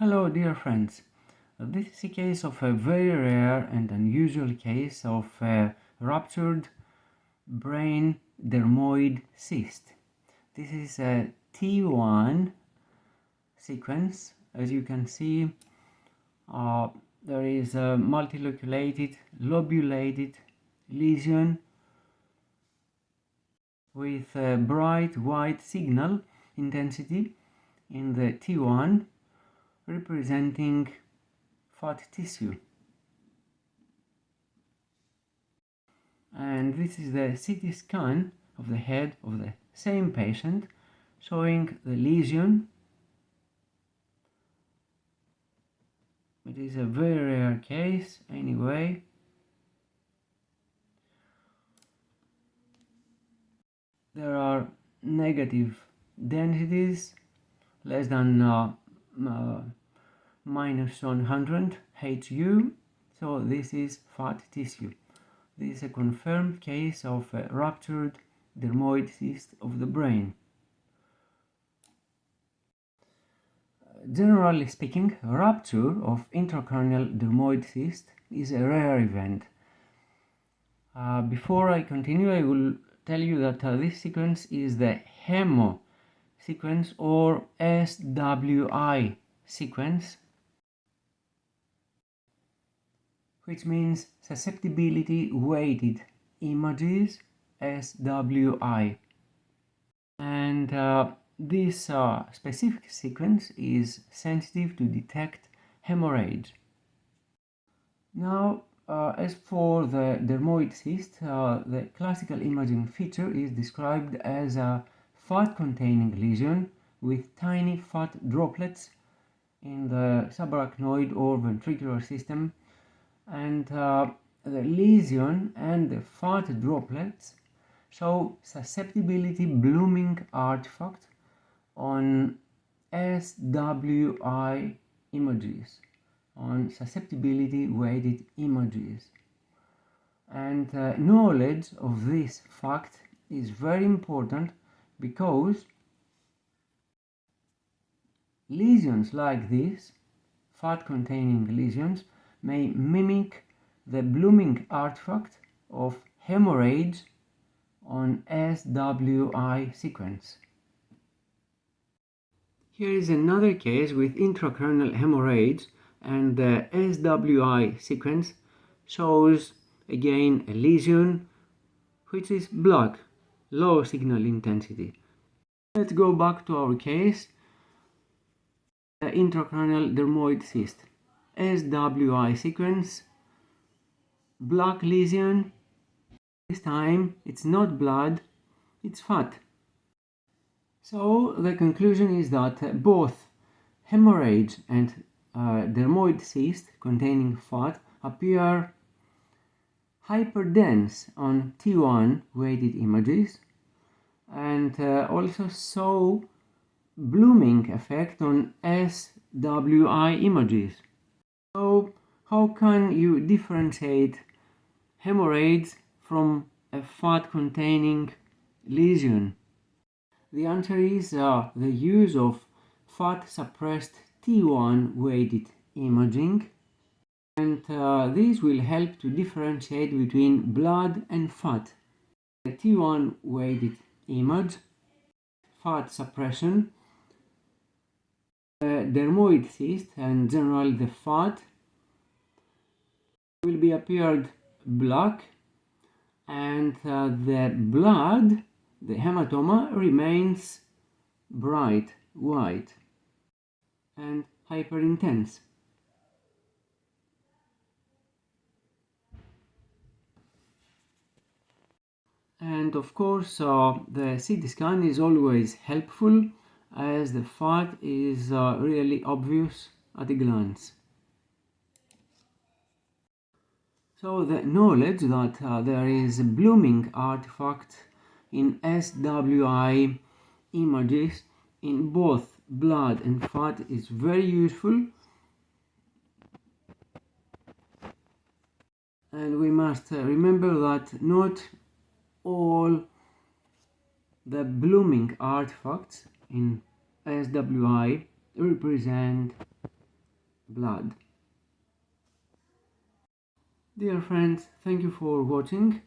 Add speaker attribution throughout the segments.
Speaker 1: Hello dear friends, this is a case of a very rare and unusual case of a ruptured brain dermoid cyst. This is a T1 sequence. As you can see, there is a multiloculated lobulated lesion with a bright white signal intensity in the T1 representing fat tissue. And this is the CT scan of the head of the same patient showing the lesion. It is a very rare case anyway. There are negative densities less than minus 100 HU, so this is fat tissue. This is a confirmed case of a ruptured dermoid cyst of the brain. Generally speaking, rupture of intracranial dermoid cyst is a rare event. Before I continue, I will tell you that this sequence is the HEMO sequence or SWI sequence, which means susceptibility weighted images, SWI. And this specific sequence is sensitive to detect hemorrhage. Now, as for the dermoid cyst, the classical imaging feature is described as a fat-containing lesion with tiny fat droplets in the subarachnoid or ventricular system, and the lesion and the fat droplets show susceptibility blooming artifact on SWI images, on susceptibility weighted images. And knowledge of this fact is very important because lesions like this, fat-containing lesions, may mimic the blooming artifact of hemorrhage on SWI sequence. Here is another case with intracranial hemorrhage, and the SWI sequence shows again a lesion which is black, low signal intensity. Let's go back to our case, the intracranial dermoid cyst. SWI sequence, black lesion. This time it's not blood, it's fat. So the conclusion is that both hemorrhage and dermoid cyst containing fat appear hyperdense on T1 weighted images, and also show blooming effect on SWI images. So how can you differentiate hemorrhage from a fat-containing lesion? The answer is the use of fat-suppressed T1 weighted imaging, and this will help to differentiate between blood and fat. The T1 weighted image, fat suppression, the dermoid cyst and generally the fat will be appeared black, and the blood, the hematoma, remains bright white and hyperintense. And of course, the CT scan is always helpful as the fat is really obvious at a glance. So the knowledge that there is a blooming artifact in SWI images in both blood and fat is very useful, and we must remember that not all the blooming artifacts in SWI represent blood. Dear friends, thank you for watching.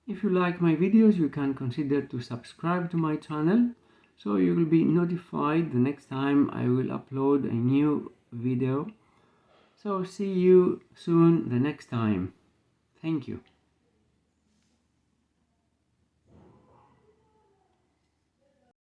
Speaker 1: If you like my videos, you can consider to subscribe to my channel, so you will be notified the next time I will upload a new video. So see you soon the next time. Thank you.